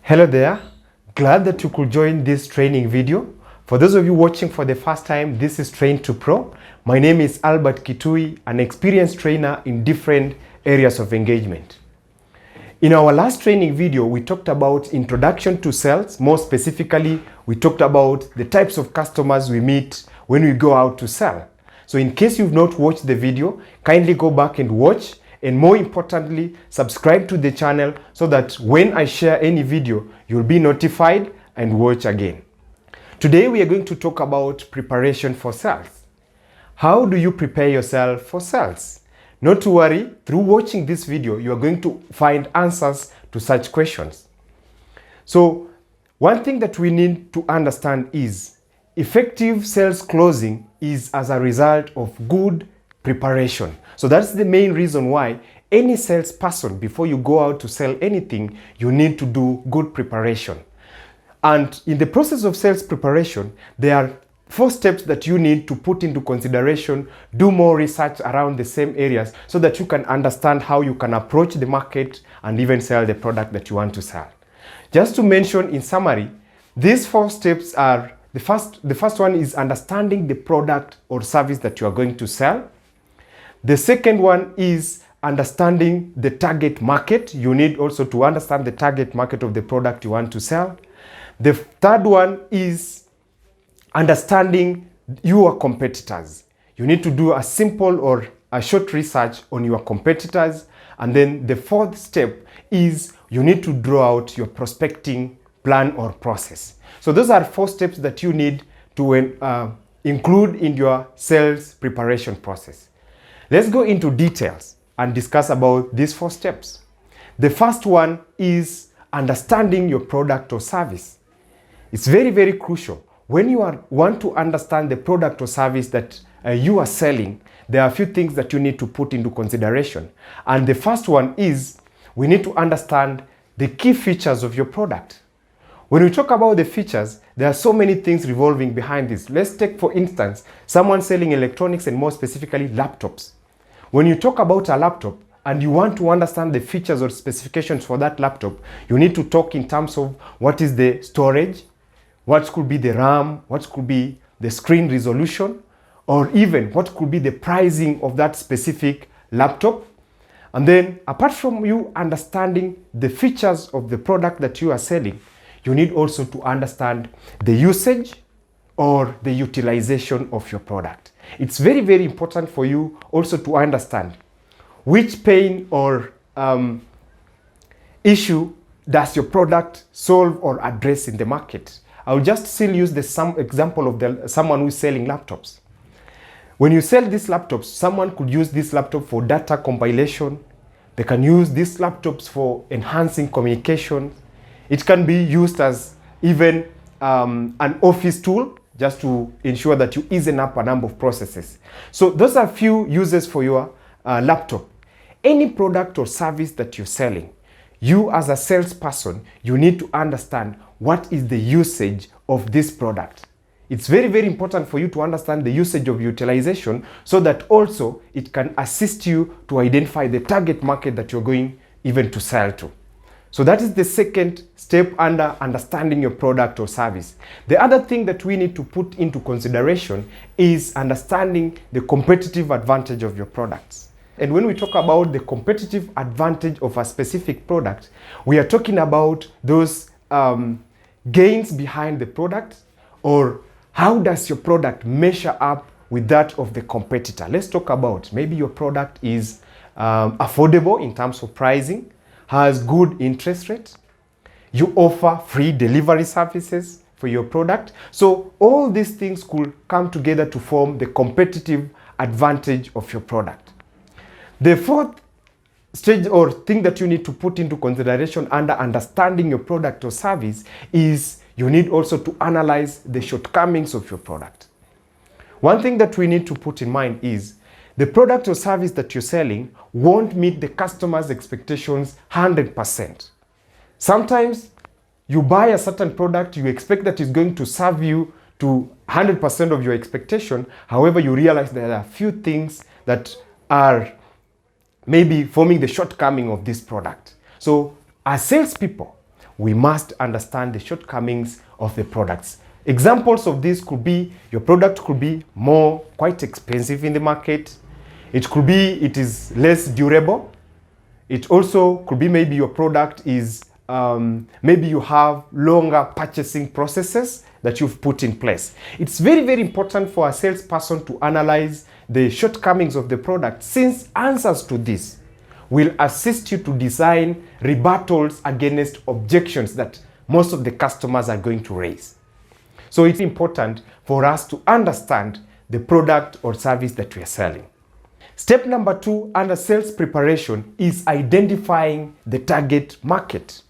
Hello there, glad that you could join this training video. For those of you watching for the first time, this is Train to Pro. My name is Albert Kitui, an experienced trainer in different areas of engagement. In our last training video, we talked about introduction to sales. More specifically, we talked about the types of customers we meet when we go out to sell. So in case you've not watched the video, kindly go back and watch. And more importantly, subscribe to the channel so that when I share any video, you'll be notified and watch again. Today, we are going to talk about preparation for sales. How do you prepare yourself for sales? Not to worry, through watching this video, you are going to find answers to such questions. So, one thing that we need to understand is effective sales closing is as a result of good preparation. So that's the main reason why any salesperson, before you go out to sell anything, you need to do good preparation. And in the process of sales preparation, there are 4 steps that you need to put into consideration. Do more research around the same areas so that you can understand how you can approach the market and even sell the product that you want to sell. Just to mention in summary, these 4 steps are the first one is understanding the product or service that you are going to sell. The second one is understanding the target market. You need also to understand the target market of the product you want to sell. The third one is understanding your competitors. You need to do a simple or a short research on your competitors. And then the fourth step is you need to draw out your prospecting plan or process. So those are 4 steps that you need to include in your sales preparation process. Let's go into details and discuss about these 4 steps. The first one is understanding your product or service. It's very, very crucial. When you want to understand the product or service that you are selling, there are a few things that you need to put into consideration. And the first one is we need to understand the key features of your product. When we talk about the features, there are so many things revolving behind this. Let's take, for instance, someone selling electronics and more specifically laptops. When you talk about a laptop and you want to understand the features or specifications for that laptop, you need to talk in terms of what is the storage, what could be the RAM, what could be the screen resolution, or even what could be the pricing of that specific laptop. And then apart from you understanding the features of the product that you are selling, you need also to understand the usage or the utilization of your product. It's very, very important for you also to understand which pain or issue does your product solve or address in the market. I'll just still use some example of someone who's selling laptops. When you sell these laptops, someone could use this laptop for data compilation. They can use these laptops for enhancing communication. It can be used as even an office tool, just to ensure that you ease up a number of processes. So those are few uses for your laptop. Any product or service that you're selling, you as a salesperson, you need to understand what is the usage of this product. It's very, very important for you to understand the usage of utilization so that also it can assist you to identify the target market that you're going even to sell to. So that is the second step under understanding your product or service. The other thing that we need to put into consideration is understanding the competitive advantage of your products. And when we talk about the competitive advantage of a specific product, we are talking about those gains behind the product, or how does your product measure up with that of the competitor. Let's talk about maybe your product is affordable in terms of pricing, has good interest rate, you offer free delivery services for your product. So all these things could come together to form the competitive advantage of your product. The fourth stage or thing that you need to put into consideration under understanding your product or service is you need also to analyze the shortcomings of your product. One thing that we need to put in mind is the product or service that you're selling won't meet the customer's expectations 100%. Sometimes you buy a certain product, you expect that it's going to serve you to 100% of your expectation. However, you realize there are a few things that are maybe forming the shortcoming of this product. So as salespeople, we must understand the shortcomings of the products. Examples of this could be your product could be quite expensive in the market. It could be it is less durable. It also could be maybe your product is maybe you have longer purchasing processes that you've put in place. It's very, very important for a salesperson to analyze the shortcomings of the product, since answers to this will assist you to design rebuttals against objections that most of the customers are going to raise. So it's important for us to understand the product or service that we are selling. Step number 2 under sales preparation is identifying the target market.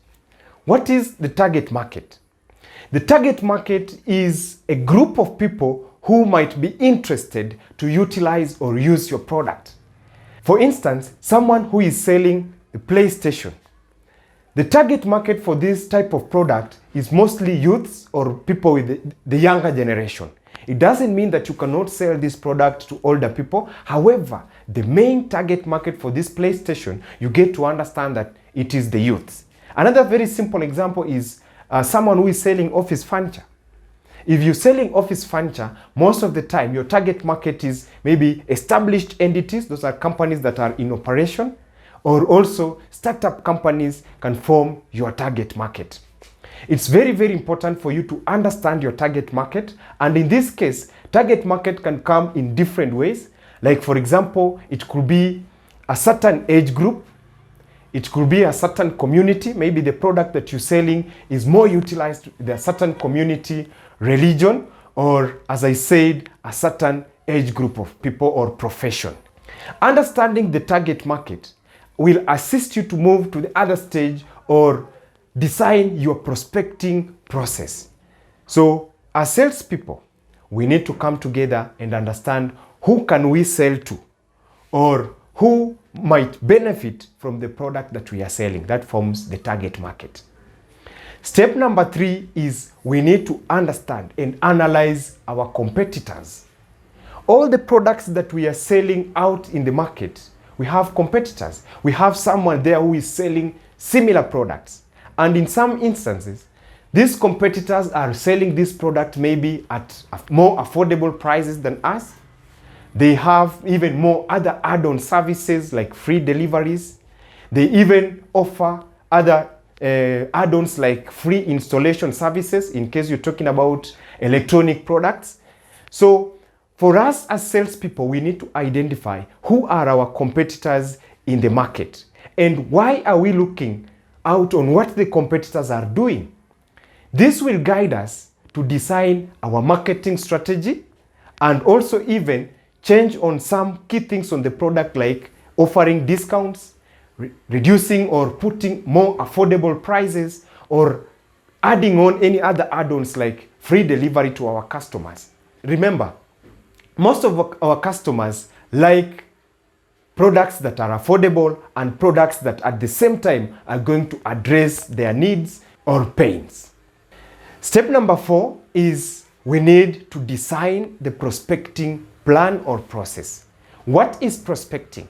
What is the target market? The target market is a group of people who might be interested to utilize or use your product. For instance, someone who is selling a PlayStation. The target market for this type of product is mostly youths or people with the younger generation. It doesn't mean that you cannot sell this product to older people. However, the main target market for this PlayStation, you get to understand that it is the youths. Another very simple example is someone who is selling office furniture. If you're selling office furniture, most of the time your target market is maybe established entities, those are companies that are in operation, or also startup companies can form your target market. It's very, very important for you to understand your target market, and in this case, target market can come in different ways. Like for example, it could be a certain age group, it could be a certain community, maybe the product that you're selling is more utilized in a certain community, religion, or as I said, a certain age group of people or profession. Understanding the target market will assist you to move to the other stage or design your prospecting process. So as salespeople, we need to come together and understand who can we sell to, or who might benefit from the product that we are selling. That forms the target market. Step number 3 is we need to understand and analyze our competitors. All the products that we are selling out in the market, we have competitors. We have someone there who is selling similar products. And in some instances, these competitors are selling this product maybe at more affordable prices than us. They have even more other add-on services like free deliveries. They even offer other add-ons like free installation services in case you're talking about electronic products. So for us as salespeople, we need to identify who are our competitors in the market and why are we looking out on what the competitors are doing. This will guide us to design our marketing strategy and also even change on some key things on the product like offering discounts, reducing or putting more affordable prices, or adding on any other add-ons like free delivery to our customers. Remember, most of our customers like products that are affordable and products that at the same time are going to address their needs or pains. Step number 4 is we need to design the prospecting plan or process. What is prospecting?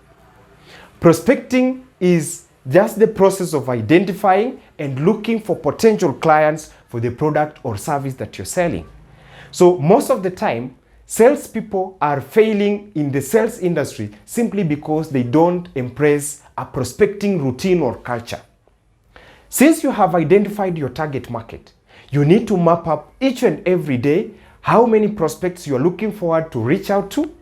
Prospecting is just the process of identifying and looking for potential clients for the product or service that you're selling. So most of the time, salespeople are failing in the sales industry simply because they don't embrace a prospecting routine or culture. Since you have identified your target market, you need to map up each and every day how many prospects you are looking forward to reach out to,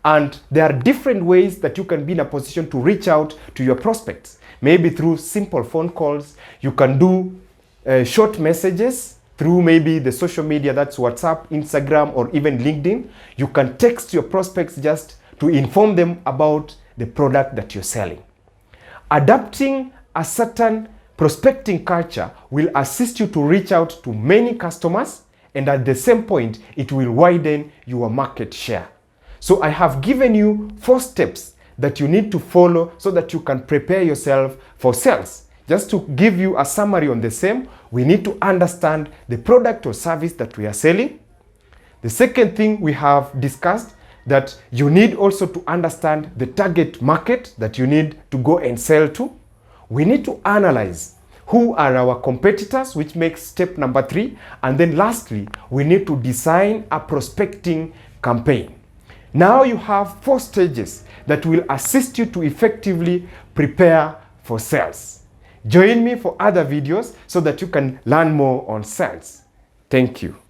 and there are different ways that you can be in a position to reach out to your prospects. Maybe through simple phone calls, you can do short messages through maybe the social media, that's WhatsApp, Instagram, or even LinkedIn. You can text your prospects just to inform them about the product that you're selling. Adapting a certain prospecting culture will assist you to reach out to many customers, and at the same point, it will widen your market share. So I have given you 4 steps that you need to follow so that you can prepare yourself for sales. Just to give you a summary on the same, we need to understand the product or service that we are selling. The second thing we have discussed, that you need also to understand the target market that you need to go and sell to. We need to analyze who are our competitors, which makes step number 3. And then lastly, we need to design a prospecting campaign. Now you have 4 stages that will assist you to effectively prepare for sales. Join me for other videos so that you can learn more on sales. Thank you.